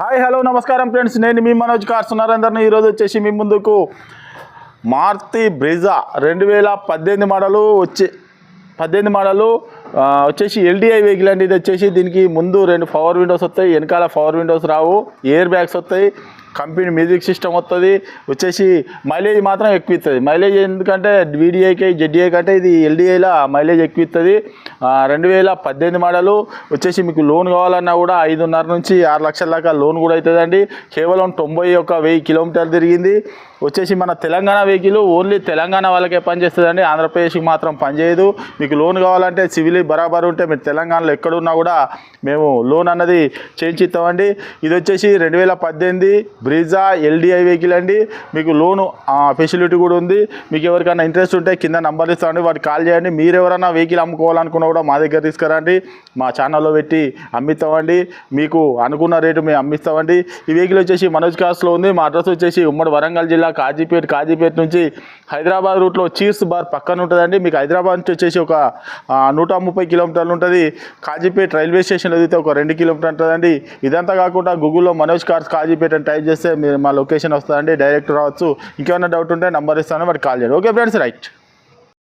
Hi hello నమస్కారం friends, నేను మీ Manoj cars నరేందర్ని. ఈరోజు వచ్చేసి మీ ముందుకు మారుతి బ్రిజా 2018 మోడలు వచ్చేసి ఎల్డిఐ వెహికల్ అండి. ఇది వచ్చేసి దీనికి ముందు 2 పవర్ విండోస్ వస్తాయి, వెనకాల పవర్ విండోస్ రావు, ఎయిర్ బ్యాగ్స్ వస్తాయి, కంపెనీ మ్యూజిక్ సిస్టమ్ వస్తుంది. వచ్చేసి మైలేజ్ మాత్రం ఎక్కువ ఇస్తుంది. మైలేజ్ ఎందుకంటే వీడిఐకి జెడ్డీఐ కంటే ఇది ఎల్డిఐలో మైలేజ్ ఎక్కువ ఇస్తుంది. 2018 మోడలు వచ్చేసి మీకు లోన్ కావాలన్నా కూడా 5.5 నుంచి 6 లక్షల దాకా లోన్ కూడా అవుతుందండి. కేవలం 91,000 కిలోమీటర్లు తిరిగింది. వచ్చేసి మన తెలంగాణ వెహికల్ ఓన్లీ తెలంగాణ వాళ్ళకే పనిచేస్తుందండి, ఆంధ్రప్రదేశ్కి మాత్రం పనిచేయదు. మీకు లోన్ కావాలంటే సివిల్ బరాబర్ ఉంటే మీరు తెలంగాణలో ఎక్కడున్నా కూడా మేము లోన్ అన్నది చేయించిస్తామండి. ఇది వచ్చేసి 2018 బ్రిజా ఎల్డిఐ వెహికల్ అండి. మీకు లోను ఫెసిలిటీ కూడా ఉంది. మీకు ఎవరికైనా ఇంట్రెస్ట్ ఉంటే కింద నంబర్ ఇస్తామండి, వాటికి కాల్ చేయండి. మీరు ఎవరైనా వెహికల్ అమ్ముకోవాలనుకున్నా కూడా మా దగ్గర తీసుకురండి, మా ఛానల్లో పెట్టి అమ్మిస్తామండి. మీకు అనుకున్న రేటు మేము అమ్మిస్తామండి. ఈ వెహికల్ వచ్చేసి మనోజ్ కార్స్లో ఉంది. మా అడ్రస్ వచ్చేసి ఉమ్మడి వరంగల్ జిల్లా కాజీపేట నుంచి హైదరాబాద్ రూట్లో చీర్స్ బార్ పక్కన ఉంటుందండి. మీకు హైదరాబాద్ నుంచి వచ్చేసి ఒక 130 కిలోమీటర్లు ఉంటుంది. కాజీపేట రైల్వే స్టేషన్లో అయితే ఒక 2 కిలోమీటర్లు ఉంటుందండి. ఇదంతా కాకుండా గూగుల్లో మనోజ్ కార్స్ కాజీపేట అని టైప్ చేస్తే మీరు మా లొకేషన్ వస్తుందండి, డైరెక్ట్ రావచ్చు. ఇంకేమైనా డౌట్ ఉంటే నంబర్ ఇస్తాను, వాటికి కాల్ చేయండి. Okay friends, right.